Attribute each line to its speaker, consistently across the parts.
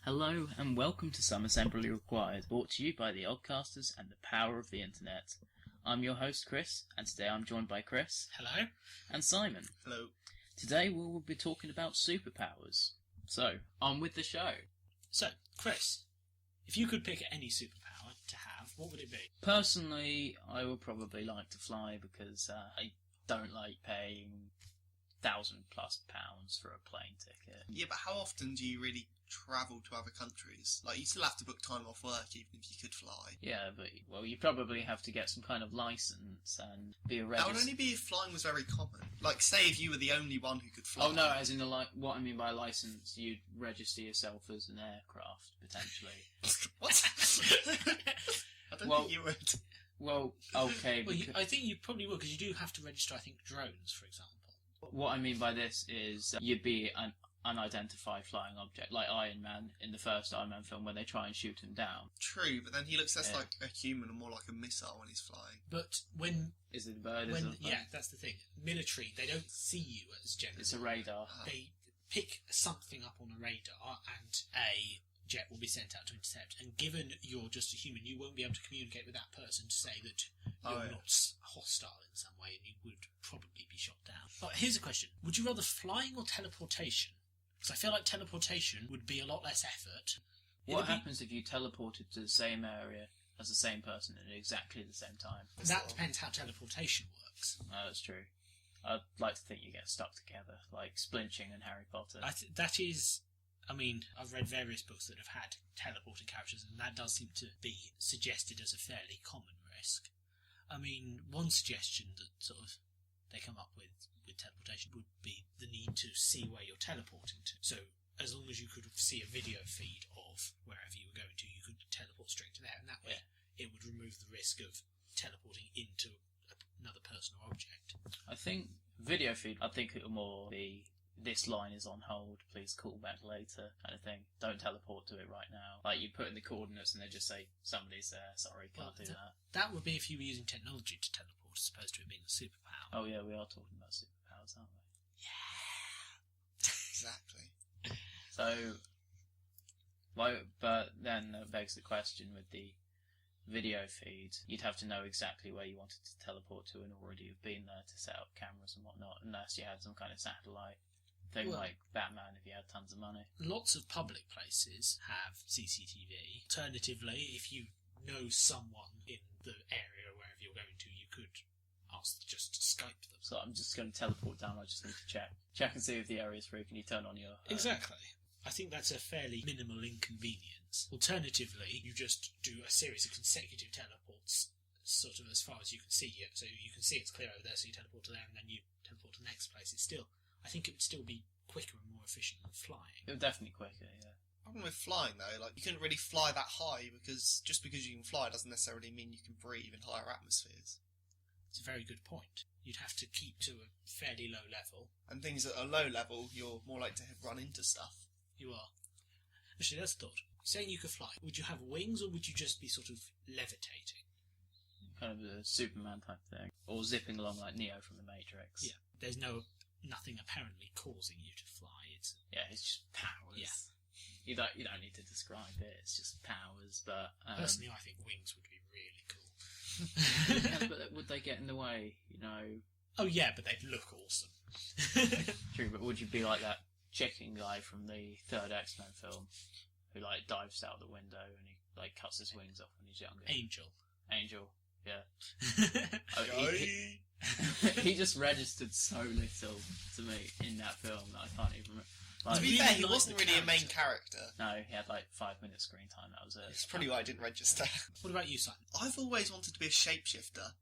Speaker 1: Hello and welcome to Some Assembly Required, brought to you by the Oddcasters and the power of the internet. I'm your host Chris, and today I'm joined by Chris.
Speaker 2: Hello.
Speaker 1: And Simon.
Speaker 3: Hello.
Speaker 1: Today we will be talking about superpowers. So, on with the show.
Speaker 2: So, Chris, if you could pick any superpower to have, what would it be?
Speaker 1: Personally, I would probably like to fly because I don't like paying £1,000+ for a plane ticket.
Speaker 3: Yeah, but how often do you really travel to other countries? Like, you still have to book time off work even if you could fly.
Speaker 1: Yeah, but, well, you probably have to get some kind of licence and be a
Speaker 3: That
Speaker 1: registered...
Speaker 3: would only be if flying was very common. Like, say if you were the only one who could fly.
Speaker 1: Oh, no, as in what I mean by licence, you'd register yourself as an aircraft, potentially.
Speaker 3: What? I don't think you would.
Speaker 1: Well, okay.
Speaker 2: Well, I think you probably would, because you do have to register, I think, drones, for example.
Speaker 1: What I mean by this is you'd be an unidentified flying object, like Iron Man in the first Iron Man film when they try and shoot him down.
Speaker 3: True, but then he looks less like a human and more like a missile when he's flying.
Speaker 2: But when...
Speaker 1: Is it a bird?
Speaker 2: Yeah, that's the thing. Military, they don't see you as general.
Speaker 1: It's a radar.
Speaker 2: They pick something up on a radar and a jet will be sent out to intercept. And given you're just a human, you won't be able to communicate with that person to say that you're not hostile in some way, and you would probably be shot down. Oh, here's a question. Would you rather flying or teleportation? Because I feel like teleportation would be a lot less effort.
Speaker 1: What happens if you teleported to the same area as the same person at exactly the same time?
Speaker 2: That depends how teleportation works.
Speaker 1: No, that's true. I'd like to think you get stuck together, like Splinching and Harry Potter.
Speaker 2: That is... I mean, I've read various books that have had teleporting characters, and that does seem to be suggested as a fairly common risk. I mean, one suggestion that sort of they come up with teleportation would be the need to see where you're teleporting to. So, as long as you could see a video feed of wherever you were going to, you could teleport straight to there, and that way it would remove the risk of teleporting into another person or object.
Speaker 1: I think video feed, I think it'll more be... This line is on hold, please call back later, kind of thing. Don't teleport to it right now. Like, you put in the coordinates and they just say, somebody's there, sorry, can't do that.
Speaker 2: That would be if you were using technology to teleport, as opposed to it being a superpower.
Speaker 1: Oh yeah, we are talking about superpowers, aren't we?
Speaker 2: Yeah!
Speaker 3: Exactly.
Speaker 1: So, but then that begs the question with the video feed, you'd have to know exactly where you wanted to teleport to and already have been there to set up cameras and whatnot, unless you had some kind of satellite thing like Batman if you had tons of money.
Speaker 2: Lots of public places have CCTV. Alternatively, if you know someone in the area wherever you're going to, you could ask just to Skype them.
Speaker 1: So I'm just going to teleport down, I just need to check and see if the area's free. Can you turn on your...
Speaker 2: Exactly. I think that's a fairly minimal inconvenience. Alternatively, you just do a series of consecutive teleports, sort of as far as you can see it. So you can see it's clear over there, so you teleport to there, and then you teleport to the next place. I think it would still be quicker and more efficient than flying.
Speaker 1: It would definitely quicker, yeah.
Speaker 3: Problem with flying, though, like, you couldn't really fly that high, because just because you can fly doesn't necessarily mean you can breathe in higher atmospheres.
Speaker 2: It's a very good point. You'd have to keep to a fairly low level.
Speaker 3: And things at a low level, you're more likely to run into stuff.
Speaker 2: You are. Actually, that's a thought. Saying you could fly, would you have wings or would you just be sort of levitating?
Speaker 1: Kind of a Superman type thing. Or zipping along like Neo from the Matrix.
Speaker 2: Yeah. There's nothing apparently causing you to fly. It's
Speaker 1: just powers.
Speaker 2: Yeah.
Speaker 1: You don't need to describe it, it's just powers, but...
Speaker 2: Personally, I think wings would be really cool.
Speaker 1: Yeah, but would they get in the way, you know?
Speaker 2: Oh yeah, but they'd look awesome.
Speaker 1: True, but would you be like that chicken guy from the third X-Men film who like dives out the window and he like cuts his wings off when he's younger? Angel, yeah. He just registered so little to me in that film that I can't even remember.
Speaker 3: Like, to be fair, he wasn't really a main character.
Speaker 1: No, he had like 5 minutes screen time, that was it.
Speaker 3: That's probably why I didn't register.
Speaker 2: What about you, Simon?
Speaker 3: I've always wanted to be a shapeshifter,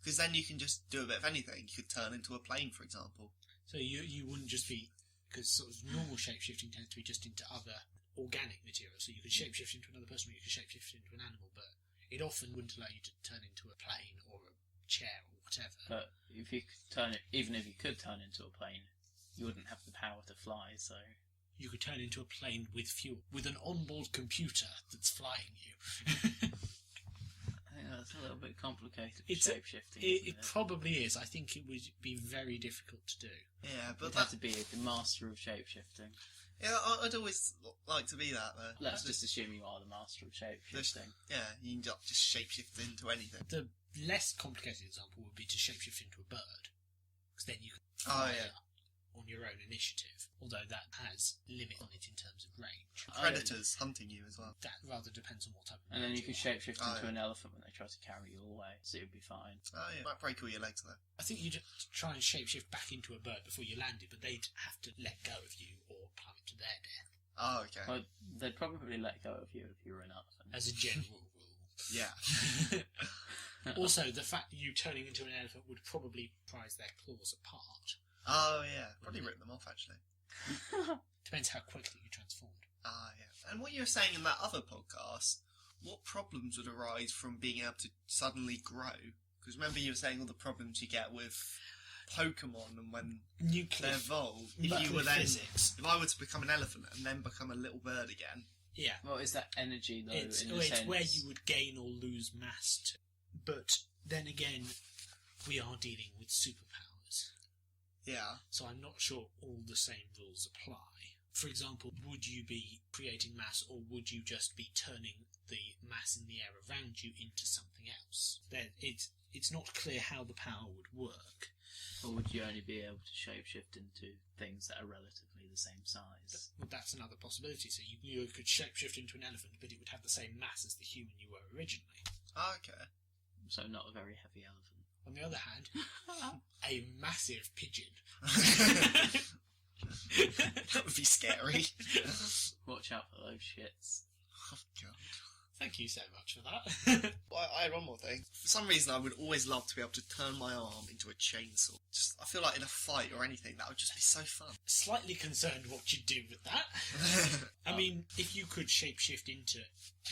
Speaker 3: because then you can just do a bit of anything. You could turn into a plane, for example.
Speaker 2: So you wouldn't just be... Because sort of normal shapeshifting tends to be just into other organic materials. So you could shapeshift into another person or you could shapeshift into an animal, but it often wouldn't allow you to turn into a plane or a chair or whatever.
Speaker 1: But if you could turn it, even if you could turn into a plane, you wouldn't have the power to fly, so...
Speaker 2: You could turn into a plane with fuel, with an onboard computer that's flying you.
Speaker 1: I think that's a little bit complicated for
Speaker 2: It's
Speaker 1: shapeshifting.
Speaker 2: It probably is. I think it would be very difficult to do.
Speaker 3: Yeah, but
Speaker 1: You'd have to be the master of shapeshifting.
Speaker 3: Yeah, I'd always like to be that, though.
Speaker 1: Let's just assume you are the master of shapeshifting.
Speaker 3: Yeah, you can just shapeshift into anything.
Speaker 2: The less complicated example would be to shapeshift into a bird, because then you can
Speaker 3: Oh,
Speaker 2: fly
Speaker 3: yeah.
Speaker 2: on your own initiative, although that has limit on it in terms of range.
Speaker 3: Predators hunting you as well.
Speaker 2: That rather depends on what type of
Speaker 1: And then you
Speaker 2: bird
Speaker 1: could shapeshift into an elephant when they try to carry you away, so you'd be fine.
Speaker 3: Oh, yeah. Might break all your legs, though.
Speaker 2: I think you'd try and shapeshift back into a bird before you landed, but they'd have to let go of you or plummet to their death.
Speaker 3: Oh, okay.
Speaker 1: Well, they'd probably let go of you if you were an elephant.
Speaker 2: As a general rule.
Speaker 3: Yeah.
Speaker 2: Also, the fact that you turning into an elephant would probably prise their claws apart.
Speaker 3: Oh, yeah. Probably rip them off, actually.
Speaker 2: Depends how quickly you transformed.
Speaker 3: Ah, yeah. And what you were saying in that other podcast, what problems would arise from being able to suddenly grow? Because remember you were saying all the problems you get with Pokemon and when
Speaker 2: Nuclear
Speaker 3: they evolve.
Speaker 2: physics.
Speaker 3: If I were to become an elephant and then become a little bird again.
Speaker 2: Yeah.
Speaker 1: Well, is that energy, though,
Speaker 2: It's
Speaker 1: in a sense?
Speaker 2: where you would gain or lose mass to. But then again, we are dealing with superpowers.
Speaker 3: Yeah.
Speaker 2: So I'm not sure all the same rules apply. For example, would you be creating mass, or would you just be turning the mass in the air around you into something else? Then it's not clear how the power would work.
Speaker 1: Or would you only be able to shapeshift into things that are relatively the same size?
Speaker 2: Well, that's another possibility. So you could shapeshift into an elephant, but it would have the same mass as the human you were originally.
Speaker 3: Okay.
Speaker 1: So not a very heavy elephant.
Speaker 2: On the other hand, a massive pigeon.
Speaker 3: That would be scary.
Speaker 1: Watch out for those shits.
Speaker 3: Oh, God.
Speaker 2: Thank you so much for that.
Speaker 3: Well, I had one more thing. For some reason, I would always love to be able to turn my arm into a chainsaw. I feel like in a fight or anything, that would just be so fun.
Speaker 2: Slightly concerned what you'd do with that. I mean, if you could shapeshift into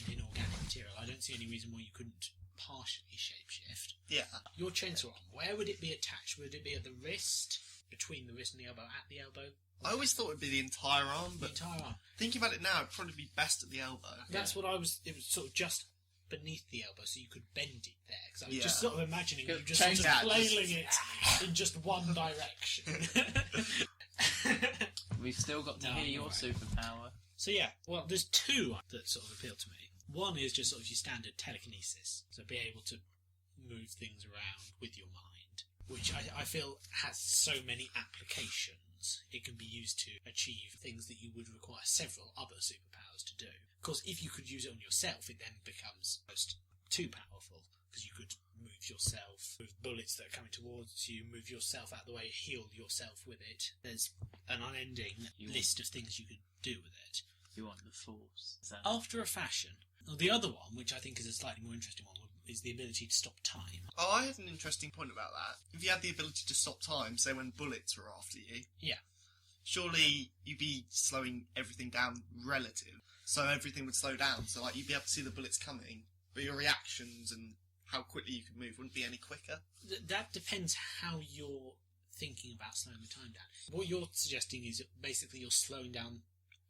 Speaker 2: an inorganic material, I don't see any reason why you couldn't partially shapeshift.
Speaker 3: Yeah.
Speaker 2: Your chainsaw arm, where would it be attached? Would it be at the wrist, between the wrist and the elbow, at the elbow?
Speaker 3: I always thought it would be the entire arm,
Speaker 2: The
Speaker 3: but
Speaker 2: entire arm.
Speaker 3: thinking about it now, it'd probably be best at the elbow.
Speaker 2: That's what I was. It was sort of just beneath the elbow, so you could bend it there. Because I was
Speaker 3: Yeah.
Speaker 2: just sort of imagining you just
Speaker 1: Change
Speaker 2: sort of
Speaker 3: that,
Speaker 2: flailing it in just one direction.
Speaker 1: We've still got to
Speaker 2: No,
Speaker 1: hear
Speaker 2: you're
Speaker 1: your
Speaker 2: right.
Speaker 1: superpower.
Speaker 2: So yeah, well, there's two that sort of appeal to me. One is just sort of your standard telekinesis, so be able to move things around with your mind, which I feel has so many applications. It can be used to achieve things that you would require several other superpowers to do. Of course, if you could use it on yourself, it then becomes almost too powerful, because you could move yourself, move bullets that are coming towards you, move yourself out of the way, heal yourself with it. There's an unending list of things you could do with it.
Speaker 1: You want the force. Is that
Speaker 2: After a fashion. Well, the other one, which I think is a slightly more interesting one, is the ability to stop time.
Speaker 3: Oh, I had an interesting point about that. If you had the ability to stop time, say when bullets were after you,
Speaker 2: Yeah.
Speaker 3: surely you'd be slowing everything down relative, so everything would slow down. So like you'd be able to see the bullets coming, but your reactions and how quickly you could move wouldn't be any quicker.
Speaker 2: That depends how you're thinking about slowing the time down. What you're suggesting is that basically you're slowing down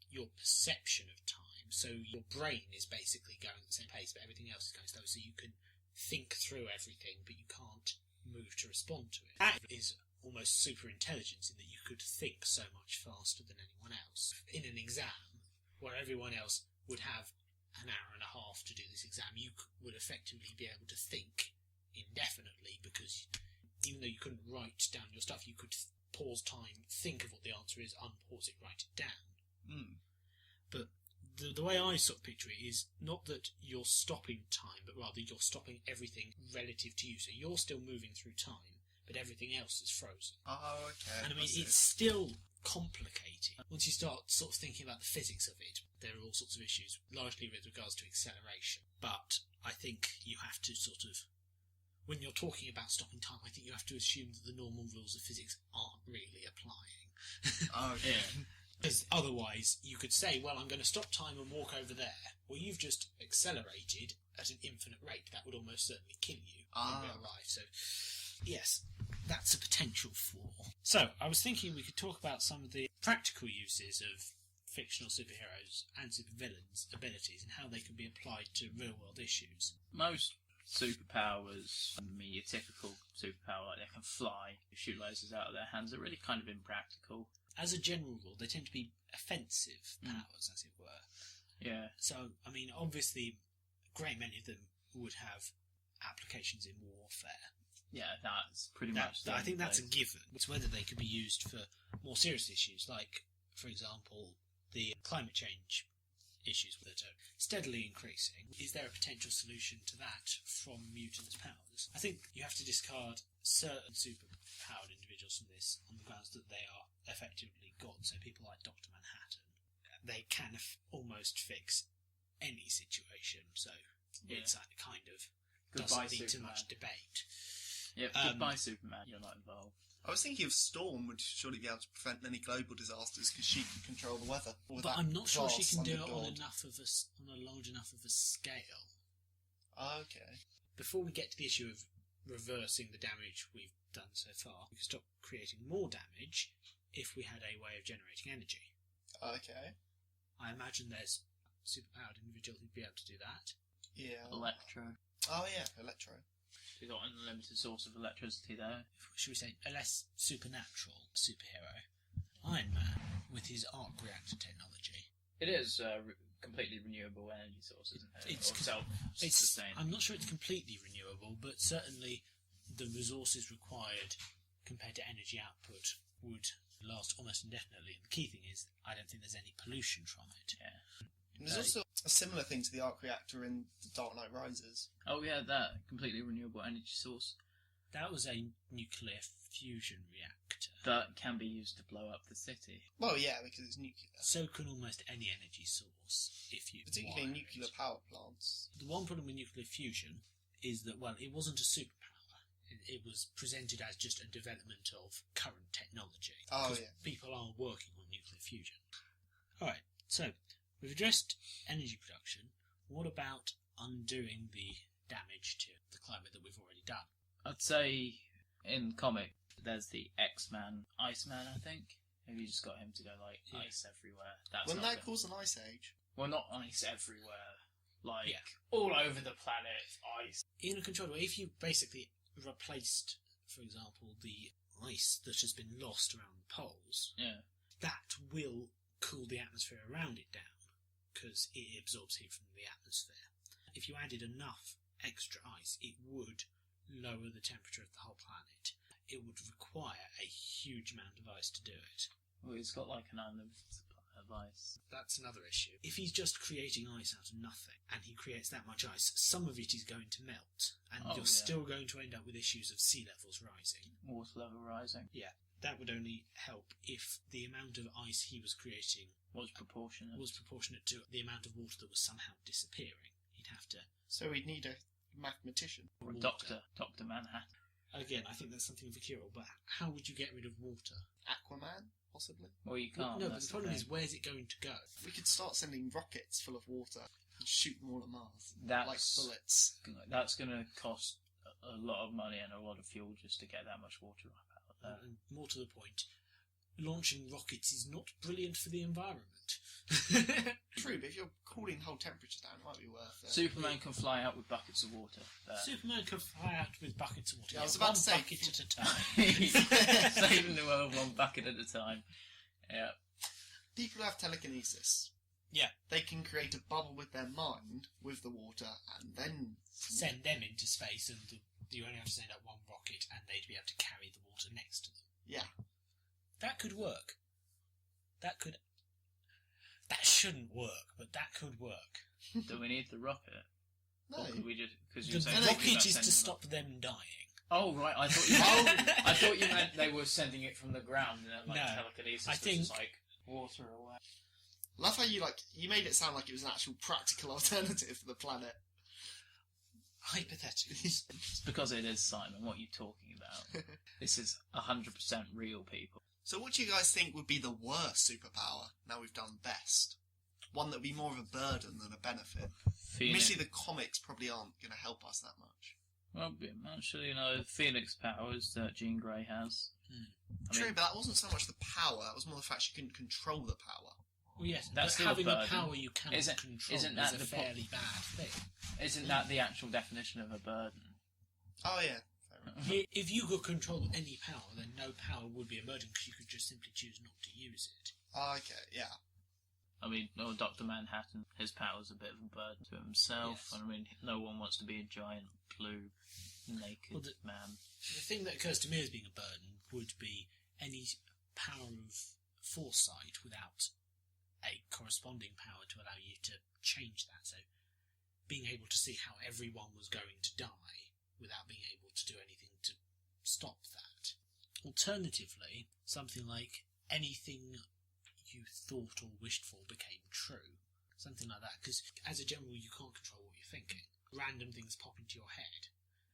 Speaker 2: your perception of time. So your brain is basically going at the same pace, but everything else is going slow. So you can think through everything, but you can't move to respond to it. That is almost super intelligence in that you could think so much faster than anyone else. In an exam, where everyone else would have an hour and a half to do this exam, you would effectively be able to think indefinitely, because even though you couldn't write down your stuff, you could pause time, think of what the answer is, unpause it, write it down. But the way I sort of picture it is not that you're stopping time, but rather you're stopping everything relative to you. So you're still moving through time, but everything else is frozen.
Speaker 3: Oh, okay.
Speaker 2: And I mean,
Speaker 3: see.
Speaker 2: it's still complicated. Once you start sort of thinking about the physics of it, there are all sorts of issues, largely with regards to acceleration. But I think you have to sort of, when you're talking about stopping time, I think you have to assume that the normal rules of physics aren't really applying.
Speaker 3: Oh, okay.
Speaker 1: Yeah.
Speaker 2: Because otherwise, you could say, well, I'm going to stop time and walk over there. Well, you've just accelerated at an infinite rate. That would almost certainly kill you in real life. So, yes, that's a potential flaw. So, I was thinking we could talk about some of the practical uses of fictional superheroes and supervillains' abilities and how they can be applied to real-world issues.
Speaker 1: Most superpowers, I mean, your typical superpower, like they can fly, shoot lasers out of their hands, are really kind of impractical.
Speaker 2: as a general rule, they tend to be offensive powers, as it were.
Speaker 1: Yeah.
Speaker 2: So, I mean, obviously, a great many of them would have applications in warfare.
Speaker 1: Yeah, that's pretty much.
Speaker 2: I think that's a given. It's whether they could be used for more serious issues, like, for example, the climate change issues that are steadily increasing. Is there a potential solution to that from mutants' powers? I think you have to discard certain super-powered individuals from this on the grounds that they are effectively gods. So people like Dr. Manhattan, they can almost fix any situation. So it's that kind of
Speaker 1: goodbye,
Speaker 2: doesn't need too
Speaker 1: Superman.
Speaker 2: much debate.
Speaker 1: Yeah, goodbye, Superman. You're not involved.
Speaker 3: I was thinking of Storm would surely be able to prevent any global disasters because she can control the weather.
Speaker 2: But I'm not sure she can do it on
Speaker 3: God.
Speaker 2: on a large enough of a scale.
Speaker 3: Okay.
Speaker 2: Before we get to the issue of reversing the damage we've done so far, we could stop creating more damage if we had a way of generating energy.
Speaker 3: Okay.
Speaker 2: I imagine there's a superpowered individual who'd be able to do that.
Speaker 3: Yeah.
Speaker 1: Electro.
Speaker 3: Oh yeah, Electro.
Speaker 1: We've got an unlimited source of electricity there.
Speaker 2: Should we say a less supernatural superhero? Iron Man, with his arc reactor technology.
Speaker 1: It is completely renewable energy source, isn't it?
Speaker 2: It's
Speaker 1: Or self-sustained.
Speaker 2: I'm not sure it's completely renewable, but certainly the resources required compared to energy output would last almost indefinitely. And the key thing is, I don't think there's any pollution from it.
Speaker 1: Yeah.
Speaker 3: And there's also a similar thing to the arc reactor in The Dark Knight Rises.
Speaker 1: Oh yeah, that completely renewable energy source
Speaker 2: That was a nuclear fusion reactor.
Speaker 1: that can be used to blow up the city.
Speaker 3: Well, yeah, because it's nuclear.
Speaker 2: So can almost any energy source, if you
Speaker 3: Particularly
Speaker 2: wire
Speaker 3: nuclear
Speaker 2: it.
Speaker 3: power plants.
Speaker 2: The one problem with nuclear fusion is that, well, it wasn't a superpower. It was presented as just a development of current technology.
Speaker 3: Oh,
Speaker 2: 'Cause
Speaker 3: yeah.
Speaker 2: people are working on nuclear fusion. Alright, so we've addressed energy production. What about undoing the damage to the climate that we've already done?
Speaker 1: I'd say in comic there's the X-Man, Iceman, I think. Maybe you just got him to go like ice everywhere. That's
Speaker 3: Wouldn't
Speaker 1: not
Speaker 3: that
Speaker 1: good.
Speaker 3: cause an ice age?
Speaker 1: Well, not ice everywhere. Like
Speaker 2: Yeah.
Speaker 1: all over the planet, ice.
Speaker 2: In a controlled way, if you basically replaced, for example, the ice that has been lost around the poles,
Speaker 1: Yeah.
Speaker 2: that will cool the atmosphere around it down, because it absorbs heat from the atmosphere. If you added enough extra ice, it would lower the temperature of the whole planet. It would require a huge amount of ice to do it.
Speaker 1: Well, he's got like an unlimited supply of ice.
Speaker 2: That's another issue. If he's just creating ice out of nothing, and he creates that much ice, some of it is going to melt, and
Speaker 1: Oh,
Speaker 2: you're
Speaker 1: yeah.
Speaker 2: still going to end up with issues of sea levels rising.
Speaker 1: Water level rising
Speaker 2: That would only help if the amount of ice he was creating
Speaker 1: was proportionate.
Speaker 2: was proportionate to the amount of water that was somehow disappearing. He'd have to...
Speaker 3: So we'd need a mathematician.
Speaker 1: Or a
Speaker 2: water.
Speaker 1: Dr. Manhattan.
Speaker 2: Again, I think that's something of a cure, but how would you get rid of water?
Speaker 3: Aquaman, possibly?
Speaker 1: Well, you can't.
Speaker 2: No, but
Speaker 1: that's
Speaker 2: the problem
Speaker 1: thing.
Speaker 2: is, where's it going to go?
Speaker 3: We could start sending rockets full of water and shoot them all at Mars.
Speaker 1: That's
Speaker 3: Like bullets.
Speaker 1: That's going to cost a lot of money and a lot of fuel just to get that much water up out there.
Speaker 2: And more to the point, launching rockets is not brilliant for the environment.
Speaker 3: True, but if you're cooling the whole temperature down, it might be worth it.
Speaker 1: Superman can fly out with buckets of water.
Speaker 2: Superman can fly out with buckets of water.
Speaker 3: Yeah, I was
Speaker 2: one
Speaker 3: about to say-
Speaker 2: bucket at a time.
Speaker 1: Saving the world one bucket at a time. Yeah.
Speaker 3: People who have telekinesis.
Speaker 2: Yeah.
Speaker 3: They can create a bubble with their mind, with the water, and then...
Speaker 2: Send them into space, and you only have to send out one rocket, and they'd be able to carry the water next to them.
Speaker 3: Yeah.
Speaker 2: That could work. That shouldn't work, but that could work.
Speaker 1: Do we need the rocket?
Speaker 3: No.
Speaker 1: Or could we just... Because
Speaker 2: The
Speaker 1: you're saying
Speaker 2: rocket is
Speaker 1: sending
Speaker 2: to
Speaker 1: them
Speaker 2: stop them dying.
Speaker 1: Oh right, I thought you. I thought you meant they were sending it from the ground and then like
Speaker 2: No,
Speaker 1: telekinesis,
Speaker 2: I
Speaker 1: which
Speaker 2: think-
Speaker 1: is like water away.
Speaker 3: Love how you made it sound like it was an actual practical alternative for the planet.
Speaker 2: Hypothetically.
Speaker 1: It's because it is, Simon. What are you talking about? This is 100% real, people.
Speaker 3: So what do you guys think would be the worst superpower now we've done best? One that would be more of a burden than a benefit.
Speaker 1: Phoenix.
Speaker 3: Admittedly, the comics probably aren't going to help us that much.
Speaker 1: Well, actually, Phoenix powers that Jean Grey has. I
Speaker 3: True,
Speaker 1: mean,
Speaker 3: but that wasn't so much the power, that was more the fact she couldn't control the power.
Speaker 2: Well, yes,
Speaker 1: That's
Speaker 2: but
Speaker 1: still a
Speaker 2: having a
Speaker 1: burden.
Speaker 2: power you cannot
Speaker 1: Isn't-
Speaker 2: control
Speaker 1: isn't that
Speaker 2: is a
Speaker 1: the
Speaker 2: fairly bad thing.
Speaker 1: isn't that the actual definition of a burden?
Speaker 3: Oh yeah, fair
Speaker 2: If you could control any power, then no power would be a burden because you could just simply choose not to use it.
Speaker 3: Okay, yeah.
Speaker 1: I mean, Dr. Manhattan, his power's a bit of a burden to himself.
Speaker 2: Yes.
Speaker 1: I mean, no one wants to be a giant blue naked man.
Speaker 2: The thing that occurs to me as being a burden would be any power of foresight without a corresponding power to allow you to change that. So being able to see how everyone was going to die without being able to do anything to stop that. Alternatively, something like anything you thought or wished for became true. Something like that, because as a general you can't control what you're thinking. Random things pop into your head,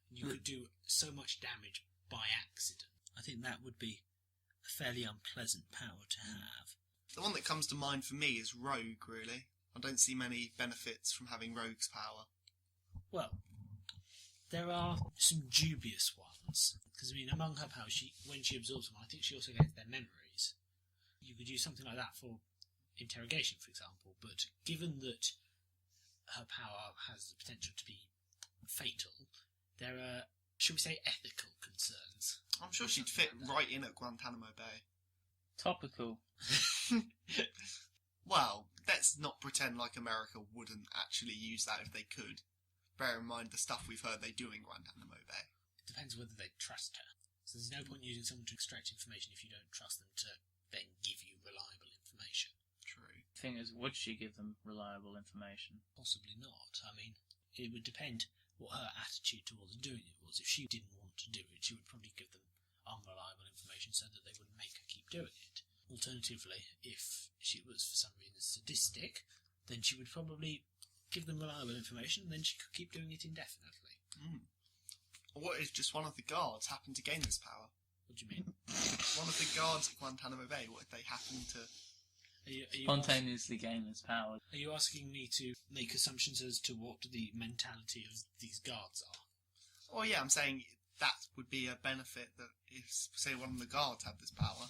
Speaker 2: and you could do so much damage by accident. I think that would be a fairly unpleasant power to have.
Speaker 3: The one that comes to mind for me is Rogue, really. I don't see many benefits from having Rogue's power.
Speaker 2: Well, there are some dubious ones, because I mean, among her powers, when she absorbs them, I think she also gets their memories. You could use something like that for interrogation, for example, but given that her power has the potential to be fatal, there are, should we say, ethical concerns.
Speaker 3: I'm sure she'd fit right in at Guantanamo Bay.
Speaker 1: Topical.
Speaker 3: Well, let's not pretend like America wouldn't actually use that if they could. Bear in mind the stuff we've heard they do in Guantanamo Bay.
Speaker 2: It depends whether they trust her. So there's no point using someone to extract information if you don't trust them to then give you reliable information.
Speaker 3: True.
Speaker 1: Thing is, would she give them reliable information?
Speaker 2: Possibly not. I mean, it would depend what her attitude towards doing it was. If she didn't want to do it, she would probably give them unreliable information so that they wouldn't make her keep doing it. Alternatively, if she was for some reason sadistic, then she would probably give them reliable information and then she could keep doing it indefinitely.
Speaker 3: Or what if just one of the guards happened to gain this power?
Speaker 2: What do you mean?
Speaker 3: One of the guards at Guantanamo Bay, what if they happened to...
Speaker 2: Are you
Speaker 1: Spontaneously gain this power.
Speaker 2: Are you asking me to make assumptions as to what the mentality of these guards are?
Speaker 3: Oh yeah, I'm saying that would be a benefit that if, say, one of the guards had this power.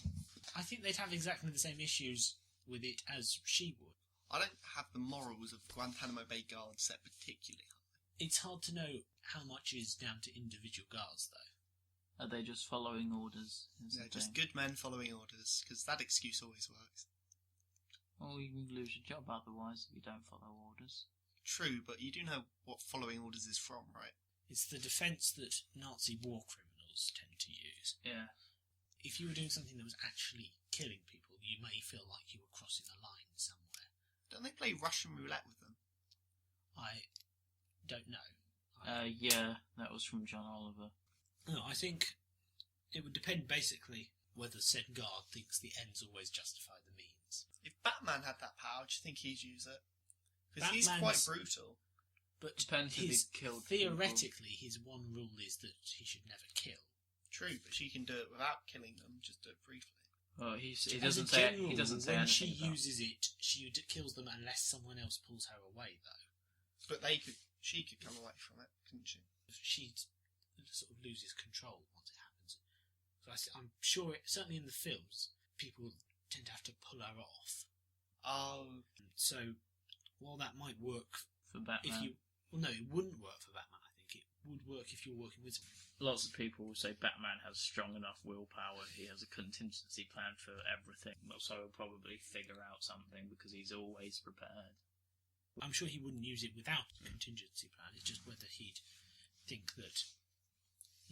Speaker 2: I think they'd have exactly the same issues with it as she would.
Speaker 3: I don't have the morals of Guantanamo Bay guards set particularly high.
Speaker 2: It's hard to know how much is down to individual guards, though.
Speaker 1: Are they just following orders?
Speaker 3: They're just good men following orders, because that excuse always works.
Speaker 1: Well, you can lose your job otherwise if you don't follow orders.
Speaker 3: True, but you do know what following orders is from, right?
Speaker 2: It's the defence that Nazi war criminals tend to use.
Speaker 1: Yeah.
Speaker 2: If you were doing something that was actually killing people, you may feel like you were crossing a line somewhere.
Speaker 3: Don't they play Russian roulette with them?
Speaker 2: I don't know.
Speaker 1: Yeah, that was from John Oliver.
Speaker 2: No, I think it would depend basically whether said guard thinks the ends always justify the means.
Speaker 3: If Batman had that power, do you think he'd use it? Because he's quite brutal.
Speaker 2: But
Speaker 1: Depends if he killed
Speaker 2: theoretically, his one rule is that he should never kill.
Speaker 3: True, but she can do it without killing them, just do it briefly.
Speaker 1: Well, he
Speaker 2: As a
Speaker 1: doesn't say.
Speaker 2: general
Speaker 1: He doesn't say
Speaker 2: when
Speaker 1: anything
Speaker 2: she
Speaker 1: about.
Speaker 2: uses it, she kills them unless someone else pulls her away, though.
Speaker 3: But she could come away from it, couldn't she?
Speaker 2: She sort of loses control once it happens. So I'm sure, certainly in the films, people tend to have to pull her off.
Speaker 3: Oh.
Speaker 2: So, while that might work
Speaker 1: For Batman.
Speaker 2: Well, no, it wouldn't work for Batman, I think. It would work if you're working with someone.
Speaker 1: Lots of people will say Batman has strong enough willpower, he has a contingency plan for everything, so he'll probably figure out something because he's always prepared.
Speaker 2: I'm sure he wouldn't use it without a contingency plan. It's just whether he'd think that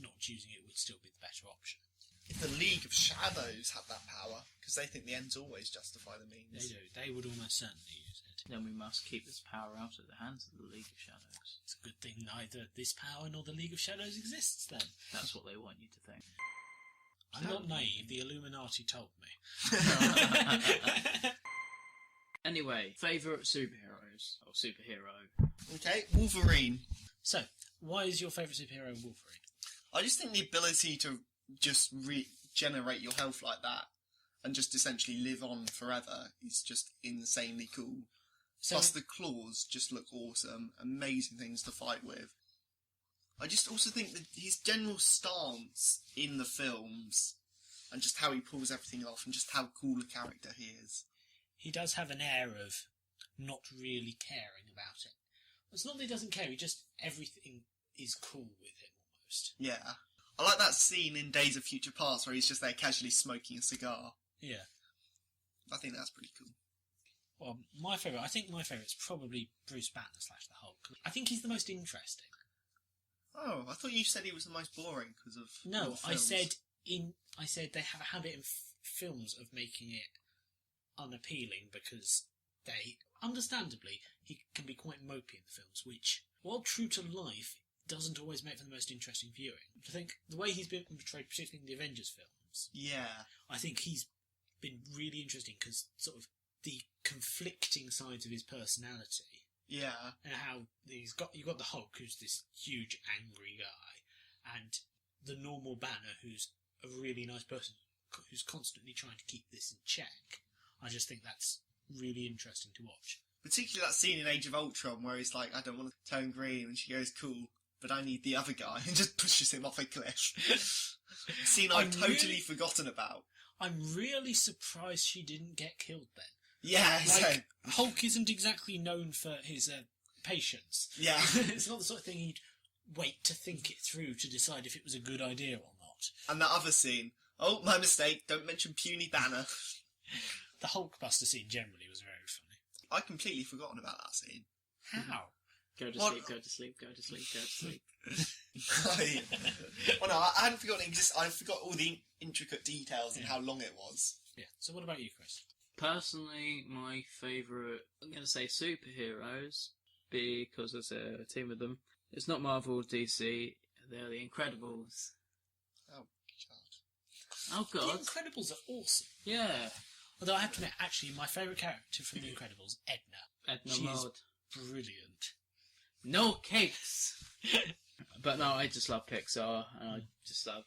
Speaker 2: not using it would still be the better option.
Speaker 3: If the League of Shadows had that power, because they think the ends always justify the means.
Speaker 2: They do. They would almost certainly use it.
Speaker 1: Then we must keep this power out of the hands of the League of Shadows.
Speaker 2: It's a good thing neither this power nor the League of Shadows exists, then.
Speaker 1: That's what they want you to think.
Speaker 2: I'm not naive. The Illuminati told me.
Speaker 1: Anyway, favourite superheroes, or superhero.
Speaker 3: Okay, Wolverine.
Speaker 2: So, why is your favourite superhero Wolverine?
Speaker 3: I just think the ability to just regenerate your health like that and just essentially live on forever is just insanely cool.
Speaker 2: So,
Speaker 3: Plus the claws just look awesome, amazing things to fight with. I just also think that his general stance in the films and just how he pulls everything off and just how cool a character he is.
Speaker 2: he does have an air of not really caring about it. It's not that he doesn't care, everything is cool with him almost.
Speaker 3: Yeah. I like that scene in Days of Future Past where he's just there casually smoking a cigar.
Speaker 2: Yeah.
Speaker 3: I think that's pretty cool.
Speaker 2: Well, I think my favourite's probably Bruce Banner / the Hulk. I think he's the most interesting.
Speaker 3: Oh, I thought you said he was the most boring because of
Speaker 2: No,
Speaker 3: all the films.
Speaker 2: I said they have a habit in films of making it unappealing because they, understandably, he can be quite mopey in the films, which, while true to life, doesn't always make for the most interesting viewing. I think the way he's been portrayed, particularly in the Avengers films,
Speaker 3: Yeah.
Speaker 2: I think he's been really interesting because sort of the conflicting sides of his personality.
Speaker 3: Yeah.
Speaker 2: And how you've got the Hulk, who's this huge angry guy, and the normal Banner, who's a really nice person who's constantly trying to keep this in check. I just think that's really interesting to watch.
Speaker 3: Particularly that scene in Age of Ultron where he's like, I don't want to turn green, and she goes, cool, but I need the other guy, and just pushes him off a cliff. Scene I've totally forgotten about.
Speaker 2: I'm really surprised she didn't get killed then.
Speaker 3: Yeah,
Speaker 2: like, Hulk isn't exactly known for his patience.
Speaker 3: Yeah.
Speaker 2: It's not the sort of thing he'd wait to think it through to decide if it was a good idea or not.
Speaker 3: And that other scene, oh, my mistake, don't mention puny Banner.
Speaker 2: The Hulkbuster scene generally was very funny.
Speaker 3: I'd completely forgotten about that scene.
Speaker 2: How?
Speaker 1: Go to sleep, go to sleep, go to sleep, go to sleep.
Speaker 3: Well, no, I hadn't forgotten it existed. I forgot all the intricate details and how long it was.
Speaker 2: Yeah. So what about you, Chris?
Speaker 1: Personally, my favourite, I'm going to say superheroes, because there's a team of them. It's not Marvel or DC, they're the Incredibles.
Speaker 3: Oh, God.
Speaker 1: Oh, God.
Speaker 2: The Incredibles are awesome.
Speaker 1: Yeah.
Speaker 2: Although I have to admit, actually, my favourite character from The Incredibles, Edna.
Speaker 1: Edna
Speaker 2: She's
Speaker 1: Mode.
Speaker 2: brilliant.
Speaker 1: No cakes! But no, I just love Pixar, and I just love,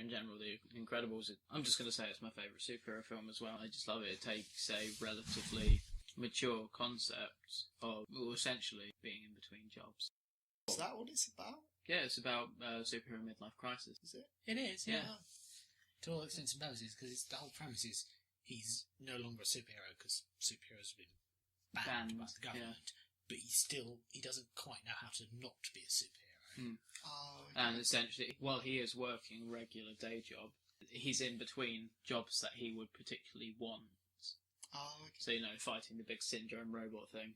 Speaker 1: in general, The Incredibles. I'm just going to say it's my favourite superhero film as well. I just love it. It takes a relatively mature concept of, well, essentially being in between jobs.
Speaker 3: Is that what it's about?
Speaker 1: Yeah, it's about superhero midlife crisis.
Speaker 3: Is it?
Speaker 2: It is, yeah.
Speaker 1: Yeah.
Speaker 2: To all extents and purposes, because the whole premise is he's no longer a superhero because superheroes have been banned by the government, but he doesn't quite know how to not be a superhero.
Speaker 3: Oh, okay.
Speaker 1: And essentially, while he is working a regular day job, he's in between jobs that he would particularly want.
Speaker 3: Oh, okay.
Speaker 1: So, fighting the big syndrome robot thing.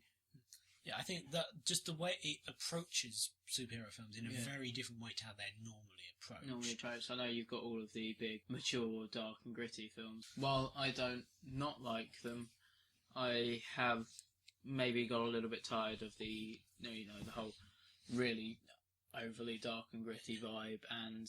Speaker 2: Yeah, I think that just the way it approaches superhero films in a
Speaker 1: Yeah.
Speaker 2: very different way to how they're normally approached.
Speaker 1: Normally approached. I know you've got all of the big, mature, dark and gritty films. While I don't not like them, I have maybe got a little bit tired of the whole really overly dark and gritty vibe, and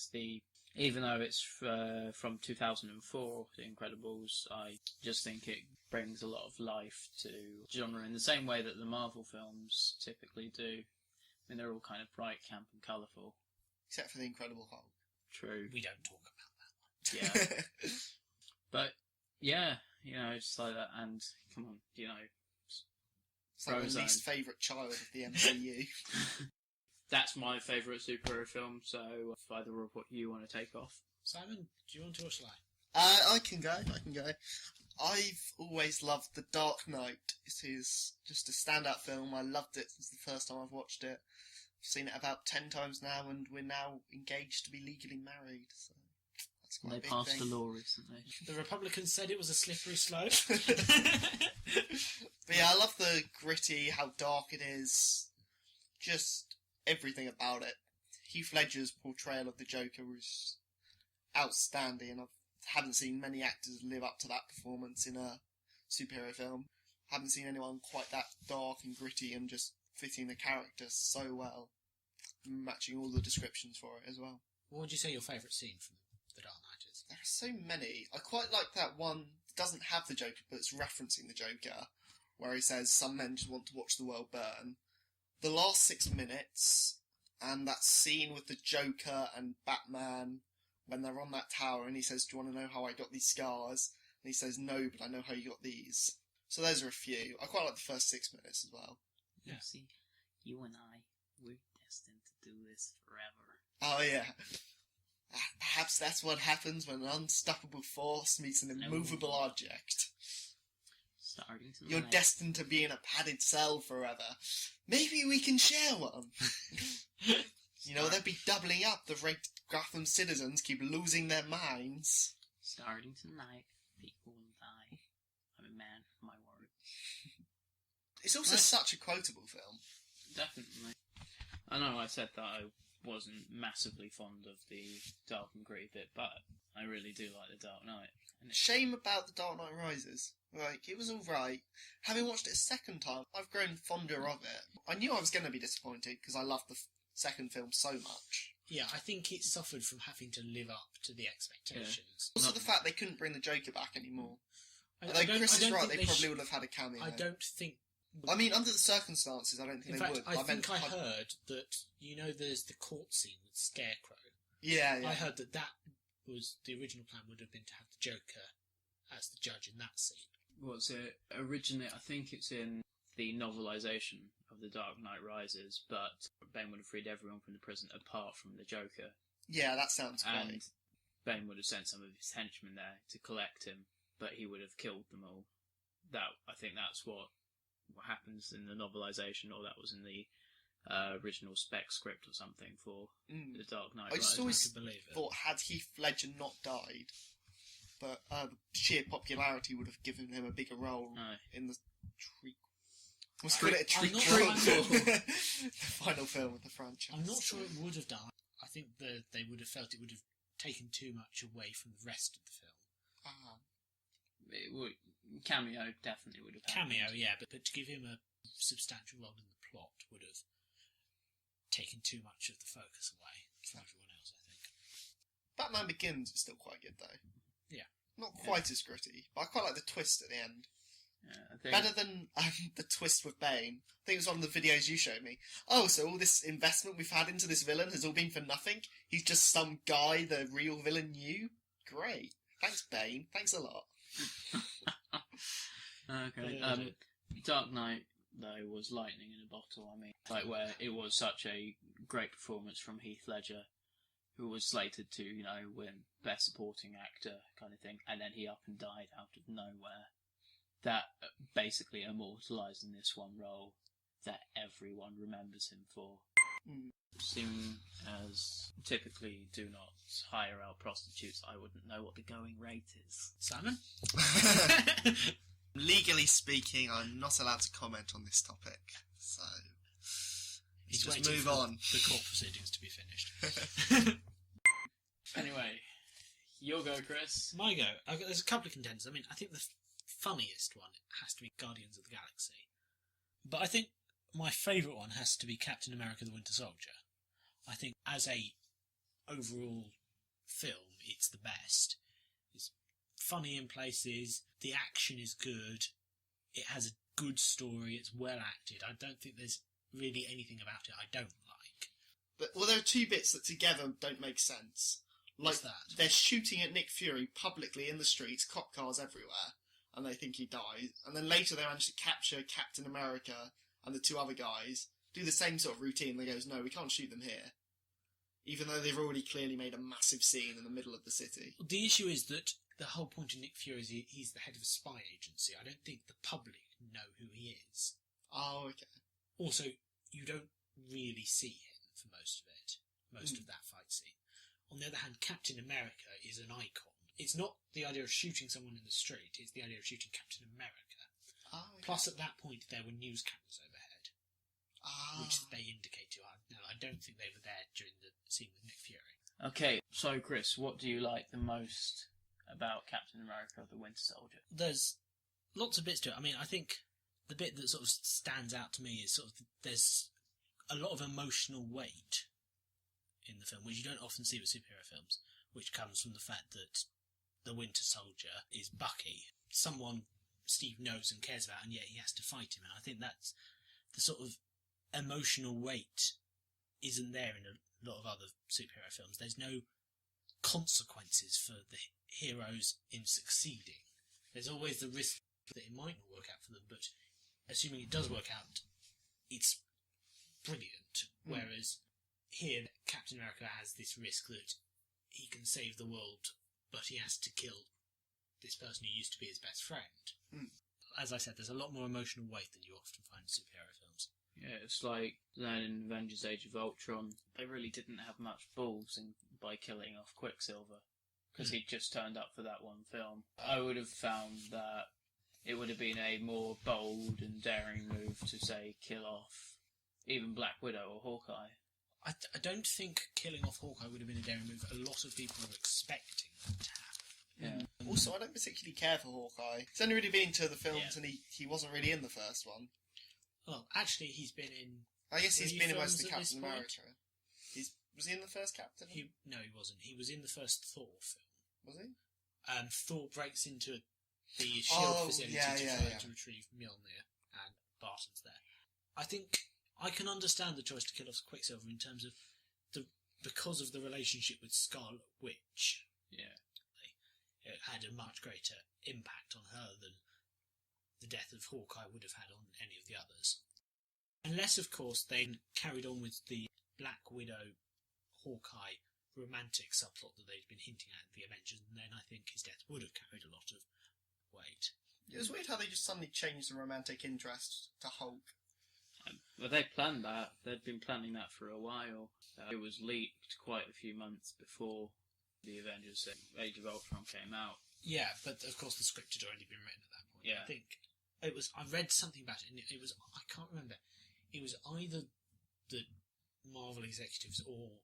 Speaker 1: even though it's from 2004, The Incredibles, I just think it brings a lot of life to genre in the same way that the Marvel films typically do. I mean, they're all kind of bright, camp and colourful.
Speaker 3: Except for the Incredible Hulk.
Speaker 1: True.
Speaker 2: We don't talk about that one.
Speaker 1: Yeah. But, yeah, just like that, and, come on,
Speaker 3: It's like the
Speaker 1: Frozone.
Speaker 3: least favourite child of the MCU.
Speaker 1: That's my favourite superhero film, so if either of what you want to take off.
Speaker 2: Simon, do you want to or shall I?
Speaker 3: I can go. I've always loved The Dark Knight. It is just a standout film. I loved it since the first time I've watched it. I've seen it about 10 times now, and we're now engaged to be legally married. So that's quite
Speaker 1: They
Speaker 3: a big
Speaker 1: passed
Speaker 3: thing.
Speaker 1: a law recently.
Speaker 2: The Republicans said it was a slippery slope.
Speaker 3: But yeah, I love the gritty, how dark it is. Just everything about it. Heath Ledger's portrayal of the Joker was outstanding, and I haven't seen many actors live up to that performance in a superhero film. Haven't seen anyone quite that dark and gritty and just fitting the character so well, matching all the descriptions for it as well.
Speaker 2: What would you say your favourite scene from The Dark Knight is?
Speaker 3: There are so many. I quite like that one that doesn't have the Joker, but it's referencing the Joker, where he says, some men just want to watch the world burn. The last 6 minutes, and that scene with the Joker and Batman, when they're on that tower, and he says, do you want to know how I got these scars? And he says, no, but I know how you got these. So those are a few. I quite like the first 6 minutes as well.
Speaker 2: Yeah.
Speaker 1: See, you and I, we're destined to do this forever.
Speaker 3: Oh, yeah. Perhaps that's what happens when an unstoppable force meets an immovable object.
Speaker 1: Starting tonight.
Speaker 3: You're destined to be in a padded cell forever. Maybe we can share one. You know, they'll be doubling up. The Gotham citizens keep losing their minds.
Speaker 1: Starting tonight, people will die. I'm a man of my word.
Speaker 3: It's also such a quotable film.
Speaker 1: Definitely. I know I said that I wasn't massively fond of the dark and gritty bit, but I really do like The Dark Knight. And
Speaker 3: Shame about The Dark Knight Rises. Like, it was alright. Having watched it a second time, I've grown fonder of it. I knew I was going to be disappointed because I loved the second film so much.
Speaker 2: Yeah, I think it suffered from having to live up to the expectations.
Speaker 3: Also, the fact they couldn't bring the Joker back anymore.
Speaker 2: I
Speaker 3: Although Chris is right,
Speaker 2: think
Speaker 3: they probably would have had a cameo.
Speaker 2: I don't think...
Speaker 3: I mean, under the circumstances, I don't think
Speaker 2: In
Speaker 3: they
Speaker 2: fact,
Speaker 3: would.
Speaker 2: I think I heard that, you know, there's the court scene with Scarecrow.
Speaker 3: Yeah.
Speaker 2: I heard that was... The original plan would have been to have the Joker as the judge in that scene.
Speaker 1: what's it originally? I think it's in the novelisation of The Dark Knight Rises, but Bane would have freed everyone from the prison apart from the Joker.
Speaker 3: Yeah, that sounds
Speaker 1: And
Speaker 3: great.
Speaker 1: Bane would have sent some of his henchmen there to collect him, but he would have killed them all. I think that's what happens in the novelisation, or that was in the original spec script or something for The Dark Knight
Speaker 3: I just
Speaker 1: Rises.
Speaker 3: always
Speaker 2: believe it.
Speaker 3: thought, had Heath Ledger not died, but the sheer popularity would have given him a bigger role in the Let's call it a trequel. The final film of the franchise.
Speaker 2: I'm not sure it would have done. I think they would have felt it would have taken too much away from the rest of the film.
Speaker 1: It would, cameo definitely would have
Speaker 2: Cameo,
Speaker 1: happened.
Speaker 2: yeah, but to give him a substantial role in the plot would have taken too much of the focus away from everyone else, I think.
Speaker 3: Batman Begins is still quite good, though.
Speaker 2: Yeah.
Speaker 3: Not quite as gritty, but I quite like the twist at the end.
Speaker 1: Yeah, I think
Speaker 3: Better than the twist with Bane. I think it was one of the videos you showed me. Oh, so all this investment we've had into this villain has all been for nothing? He's just some guy the real villain knew? Great. Thanks, Bane. Thanks a lot.
Speaker 1: Okay. Dark Knight, though, was lightning in a bottle. I mean, like, where it was such a great performance from Heath Ledger, who was slated to, win Best Supporting Actor kind of thing, and then he up and died out of nowhere. That basically immortalised in this one role that everyone remembers him for. Seeing as typically do not hire out prostitutes, I wouldn't know what the going rate is.
Speaker 2: Simon?
Speaker 3: Legally speaking, I'm not allowed to comment on this topic, so
Speaker 2: He's
Speaker 3: just
Speaker 2: waiting
Speaker 3: move
Speaker 2: for
Speaker 3: on.
Speaker 2: the court proceedings to be finished.
Speaker 1: Anyway, your go, Chris.
Speaker 2: My go. There's a couple of contenders. I mean, I think the funniest one has to be Guardians of the Galaxy. But I think my favourite one has to be Captain America the Winter Soldier. I think as a overall film, it's the best. It's funny in places, the action is good, it has a good story, it's well acted. I don't think there's really anything about it I don't like.
Speaker 3: But, well, there are two bits that together don't make sense. Like,
Speaker 2: What's that?
Speaker 3: they're shooting at Nick Fury publicly in the streets, cop cars everywhere, and they think he died. And then later they manage to capture Captain America and the two other guys, do the same sort of routine. They goes, no, we can't shoot them here. Even though they've already clearly made a massive scene in the middle of the city.
Speaker 2: The issue is that the whole point of Nick Fury is he's the head of a spy agency. I don't think the public know who he is.
Speaker 3: Oh, okay.
Speaker 2: Also, you don't really see him for most of it, most of that fight scene. On the other hand, Captain America is an icon. It's not the idea of shooting someone in the street, it's the idea of shooting Captain America.
Speaker 3: Oh, okay.
Speaker 2: Plus, at that point, there were news cameras overhead, which they indicate to us. No, I don't think they were there during the scene with Nick Fury.
Speaker 1: Okay, so Chris, what do you like the most about Captain America the Winter Soldier?
Speaker 2: There's lots of bits to it. I mean, I think the bit that sort of stands out to me is sort of there's a lot of emotional weight in the film, which you don't often see with superhero films, which comes from the fact that the Winter Soldier is Bucky, someone Steve knows and cares about, and yet he has to fight him. And I think that's the sort of emotional weight isn't there in a lot of other superhero films. There's no consequences for the heroes in succeeding. There's always the risk that it might not work out for them, but assuming it does work out, it's brilliant. Whereas here, Captain America has this risk that he can save the world, but he has to kill this person who used to be his best friend. As I said, there's a lot more emotional weight than you often find in superhero films.
Speaker 1: Yeah, it's like then in Avengers Age of Ultron, they really didn't have much balls by killing off Quicksilver, because he'd just turned up for that one film. I would have found that it would have been a more bold and daring move to, say, kill off even Black Widow or Hawkeye.
Speaker 2: I don't think killing off Hawkeye would have been a daring move. A lot of people were expecting that to happen.
Speaker 1: Yeah.
Speaker 3: Also, I don't particularly care for Hawkeye. He's only really been to the films, and he wasn't really in the first one.
Speaker 2: Well, actually, he's been in...
Speaker 3: I guess he's been in most of the
Speaker 2: films
Speaker 3: Captain
Speaker 2: at this
Speaker 3: America. Was he in the first Captain?
Speaker 2: No, he wasn't. He was in the first Thor film.
Speaker 3: Was he?
Speaker 2: Thor breaks into the S.H.I.E.L.D. facility to retrieve Mjolnir, and Barton's there. I think I can understand the choice to kill off Quicksilver in terms of because of the relationship with Scarlet Witch.
Speaker 1: Yeah.
Speaker 2: It had a much greater impact on her than the death of Hawkeye would have had on any of the others. Unless, of course, they carried on with the Black Widow, Hawkeye romantic subplot that they'd been hinting at in the Avengers, and then I think his death would have carried a lot of weight.
Speaker 3: It was weird how they just suddenly changed the romantic interest to Hulk.
Speaker 1: Well, they planned that. They'd been planning that for a while. It was leaked quite a few months before the Avengers Age of Ultron came out.
Speaker 2: Yeah, but of course the script had already been written at that point.
Speaker 1: Yeah.
Speaker 2: I think it was. I read something about it, and it was. I can't remember. It was either the Marvel executives or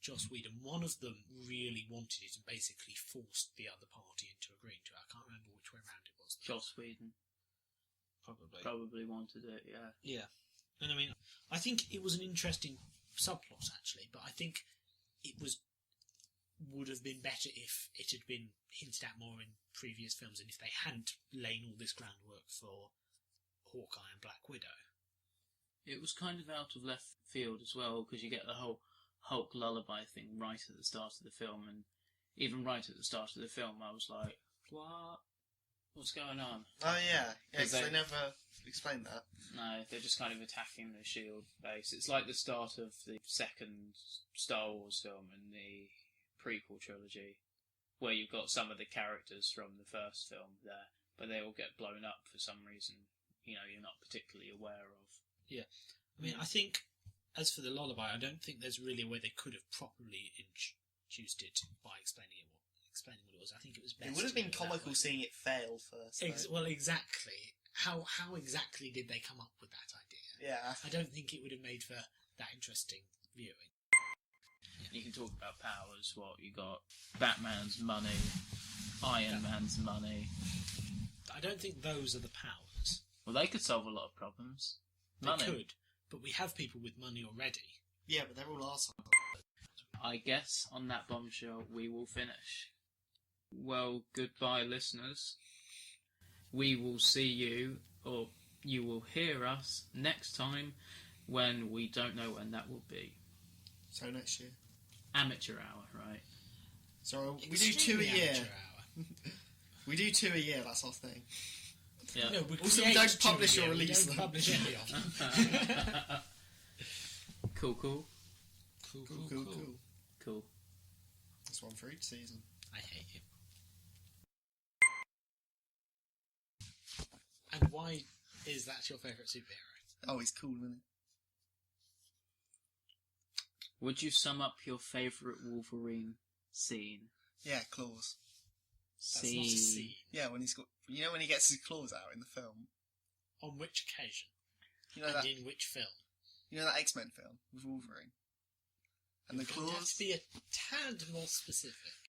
Speaker 2: Joss Whedon. One of them really wanted it and basically forced the other party into agreeing to it. I can't remember which way around it was.
Speaker 1: Joss Whedon
Speaker 2: Probably
Speaker 1: wanted it. Yeah.
Speaker 2: Yeah, and I mean, I think it was an interesting subplot actually, but I think it would have been better if it had been hinted at more in previous films, and if they hadn't laid all this groundwork for Hawkeye and Black Widow.
Speaker 1: It was kind of out of left field as well, because you get the whole Hulk lullaby thing right at the start of the film, and even right at the start of the film I was like, what? What's going on?
Speaker 3: Oh yeah, because
Speaker 1: they
Speaker 3: they never explained that.
Speaker 1: No, they're just kind of attacking the S.H.I.E.L.D. base. It's like the start of the second Star Wars film in the prequel trilogy, where you've got some of the characters from the first film there, but they all get blown up for some reason, you're not particularly aware of.
Speaker 2: Yeah. I mean, I think, as for the lullaby, I don't think there's really a way they could have properly introduced it by explaining what it was. I think it was best.
Speaker 3: It would have been comical seeing it fail first.
Speaker 2: Well, exactly. How exactly did they come up with that idea?
Speaker 3: Yeah.
Speaker 2: I don't think it would have made for that interesting viewing.
Speaker 1: You can talk about powers. You got Batman's money, Iron Man's money.
Speaker 2: I don't think those are the powers.
Speaker 1: Well, they could solve a lot of problems. Money.
Speaker 2: They could, but we have people with money already.
Speaker 3: Yeah, but they're all arseholes.
Speaker 1: I guess on that bombshell we will finish. Well, goodbye, listeners. We will see you, or you will hear us next time, when we don't know when that will be.
Speaker 3: So next year.
Speaker 1: Amateur hour, right?
Speaker 3: So we do 2 a year.
Speaker 2: Hour.
Speaker 3: We do 2 a year, that's our thing.
Speaker 1: Yeah.
Speaker 2: No,
Speaker 3: also, we don't publish or release them.
Speaker 2: We don't publish any of them.
Speaker 1: Cool.
Speaker 2: Cool.
Speaker 3: That's one for each season.
Speaker 2: I hate you. And why is that your favourite superhero?
Speaker 3: Oh, he's cool, isn't
Speaker 1: Would you sum up your favourite Wolverine scene?
Speaker 3: he? Yeah, claws.
Speaker 2: That's not a scene.
Speaker 3: Yeah, when he's got... when he gets his claws out in the film?
Speaker 2: On which occasion?
Speaker 3: You know
Speaker 2: And
Speaker 3: that...
Speaker 2: in which film?
Speaker 3: You know that X-Men film with Wolverine? And the
Speaker 2: You'd have
Speaker 3: claws?
Speaker 2: to be a tad more specific.